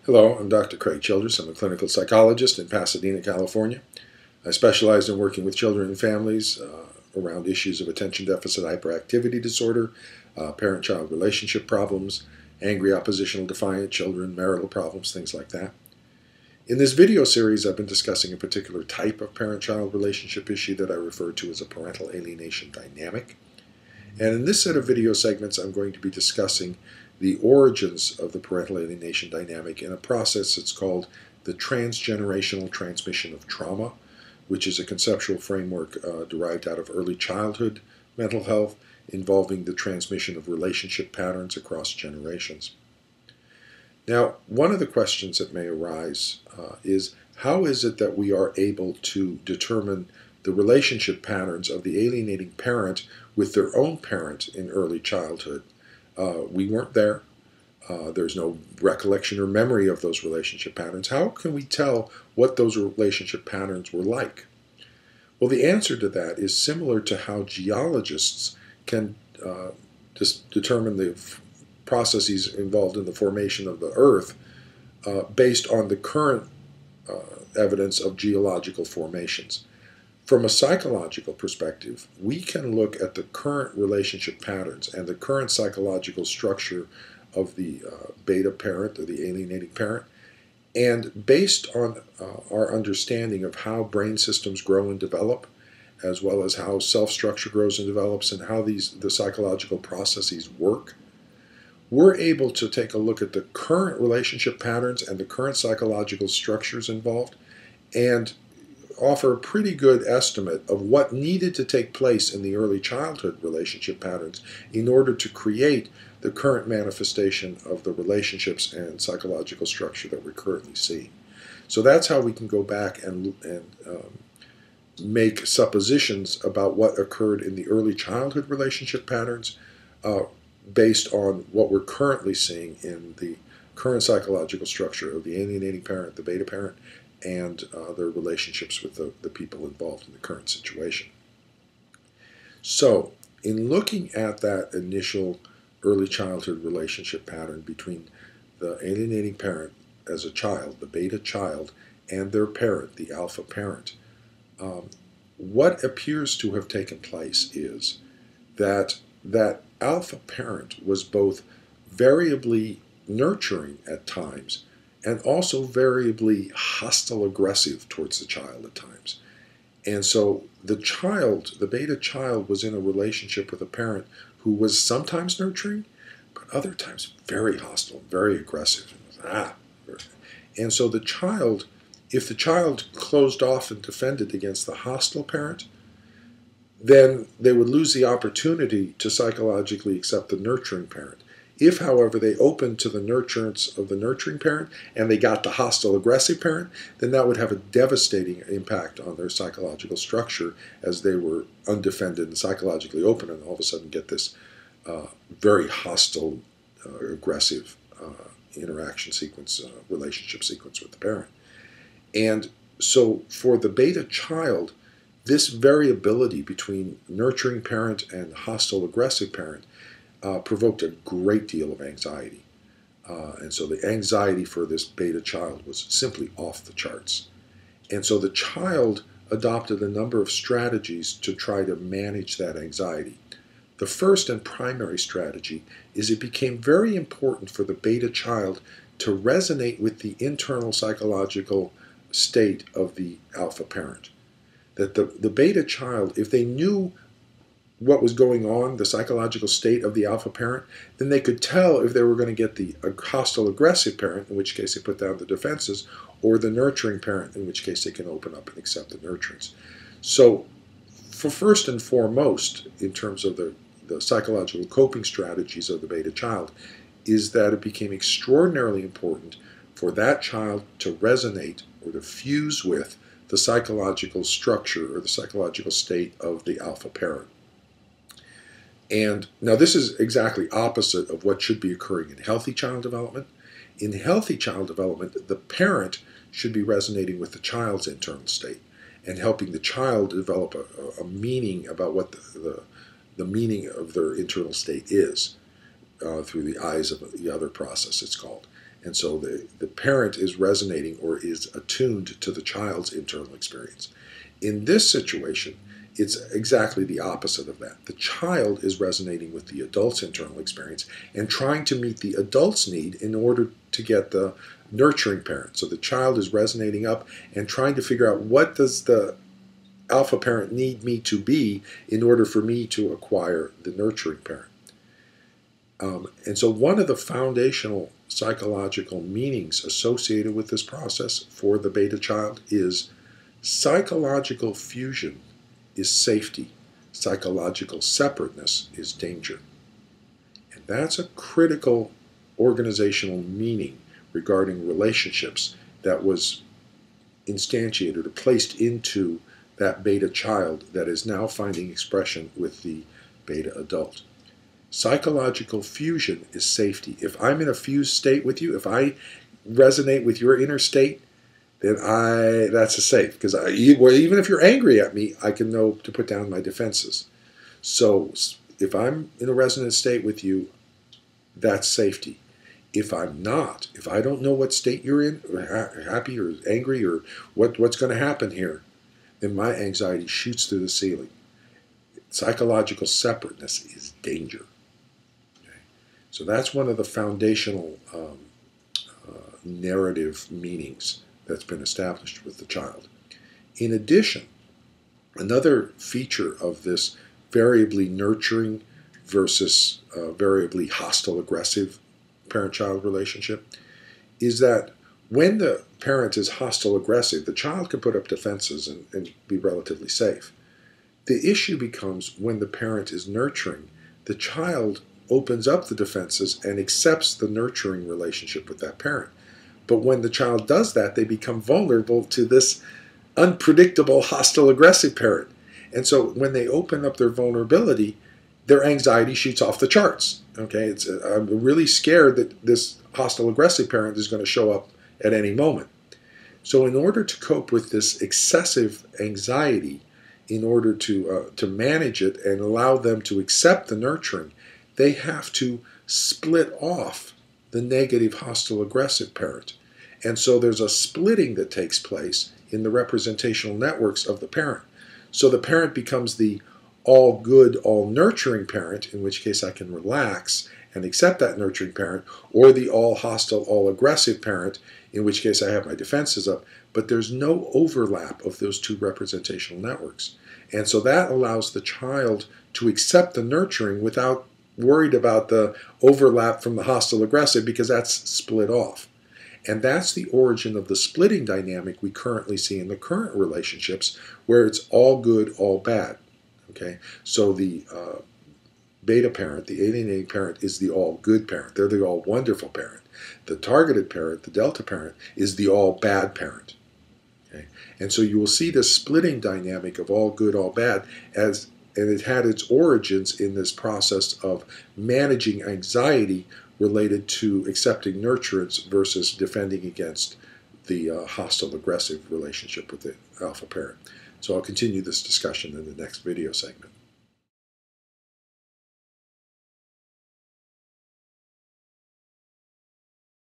Hello, I'm Dr. Craig Childress. I'm a clinical psychologist in Pasadena, California. I specialize in working with children and families around issues of attention deficit hyperactivity disorder, parent-child relationship problems, angry, oppositional, defiant children, marital problems, things like that. In this video series, I've been discussing a particular type of parent-child relationship issue that I refer to as a parental alienation dynamic. And in this set of video segments, I'm going to be discussing the origins of the parental alienation dynamic in a process that's called the transgenerational transmission of trauma, which is a conceptual framework derived out of early childhood mental health involving the transmission of relationship patterns across generations. Now, one of the questions that may arise is how is it that we are able to determine the relationship patterns of the alienating parent with their own parent in early childhood? We weren't there. There's no recollection or memory of those relationship patterns. How can we tell what those relationship patterns were like? Well, the answer to that is similar to how geologists can determine the processes involved in the formation of the Earth based on the current evidence of geological formations. From a psychological perspective, we can look at the current relationship patterns and the current psychological structure of the beta parent or the alienating parent, and based on our understanding of how brain systems grow and develop, as well as how self-structure grows and develops and how the psychological processes work, we're able to take a look at the current relationship patterns and the current psychological structures involved and offer a pretty good estimate of what needed to take place in the early childhood relationship patterns in order to create the current manifestation of the relationships and psychological structure that we're currently seeing. So that's how we can go back and make suppositions about what occurred in the early childhood relationship patterns based on what we're currently seeing in the current psychological structure of the alienating parent, the beta parent, and their relationships with the people involved in the current situation. So, in looking at that initial early childhood relationship pattern between the alienating parent as a child, the beta child, and their parent, the alpha parent, what appears to have taken place is that that alpha parent was both variably nurturing at times and also variably hostile aggressive towards the child at times. And so the child, the beta child, was in a relationship with a parent who was sometimes nurturing, but other times very hostile, very aggressive. And so the child, if the child closed off and defended against the hostile parent, then they would lose the opportunity to psychologically accept the nurturing parent. If, however, they opened to the nurturance of the nurturing parent and they got the hostile aggressive parent, then that would have a devastating impact on their psychological structure as they were undefended and psychologically open, and all of a sudden get this very hostile, aggressive interaction sequence, relationship sequence with the parent. And so for the beta child, this variability between nurturing parent and hostile aggressive parent provoked a great deal of anxiety. And so the anxiety for this beta child was simply off the charts. And so the child adopted a number of strategies to try to manage that anxiety. The first and primary strategy is it became very important for the beta child to resonate with the internal psychological state of the alpha parent. That the beta child, if they knew what was going on, the psychological state of the alpha parent, then they could tell if they were going to get the hostile aggressive parent, in which case they put down the defenses, or the nurturing parent, in which case they can open up and accept the nurturance. So for first and foremost, in terms of the psychological coping strategies of the beta child, is that it became extraordinarily important for that child to resonate or to fuse with the psychological structure or the psychological state of the alpha parent. And now this is exactly opposite of what should be occurring in healthy child development. In healthy child development, the parent should be resonating with the child's internal state and helping the child develop a meaning about what the meaning of their internal state is through the eyes of the other process, it's called. And so the parent is resonating or is attuned to the child's internal experience. In this situation, it's exactly the opposite of that. The child is resonating with the adult's internal experience and trying to meet the adult's need in order to get the nurturing parent. So the child is resonating up and trying to figure out, what does the alpha parent need me to be in order for me to acquire the nurturing parent. And so one of the foundational psychological meanings associated with this process for the beta child is psychological fusion is safety. Psychological separateness is danger. And that's a critical organizational meaning regarding relationships that was instantiated or placed into that beta child that is now finding expression with the beta adult. Psychological fusion is safety. If I'm in a fused state with you, if I resonate with your inner state, then that's a safe. Because even if you're angry at me, I can know to put down my defenses. So if I'm in a resonant state with you, that's safety. If I'm not, if I don't know what state you're in, or happy or angry or what's going to happen here, then my anxiety shoots through the ceiling. Psychological separateness is danger. Okay? So that's one of the foundational narrative meanings that's been established with the child. In addition, another feature of this variably nurturing versus variably hostile aggressive parent-child relationship is that when the parent is hostile aggressive, the child can put up defenses and be relatively safe. The issue becomes when the parent is nurturing, the child opens up the defenses and accepts the nurturing relationship with that parent. But when the child does that, they become vulnerable to this unpredictable hostile aggressive parent. And so when they open up their vulnerability, their anxiety shoots off the charts. Okay, I'm really scared that this hostile aggressive parent is going to show up at any moment. So in order to cope with this excessive anxiety, in order to manage it and allow them to accept the nurturing, they have to split off the negative hostile aggressive parent. And so there's a splitting that takes place in the representational networks of the parent. So the parent becomes the all good, all nurturing parent, in which case I can relax and accept that nurturing parent, or the all hostile, all aggressive parent, in which case I have my defenses up. But there's no overlap of those two representational networks. And so that allows the child to accept the nurturing without worried about the overlap from the hostile aggressive, because that's split off. And that's the origin of the splitting dynamic we currently see in the current relationships, where it's all good, all bad. Okay, so the beta parent, the alienating parent, is the all good parent. They're the all wonderful parent. The targeted parent, the delta parent, is the all bad parent. Okay? And so you will see the splitting dynamic of all good, all bad, and it had its origins in this process of managing anxiety related to accepting nurturance versus defending against the hostile aggressive relationship with the alpha parent. So I'll continue this discussion in the next video segment.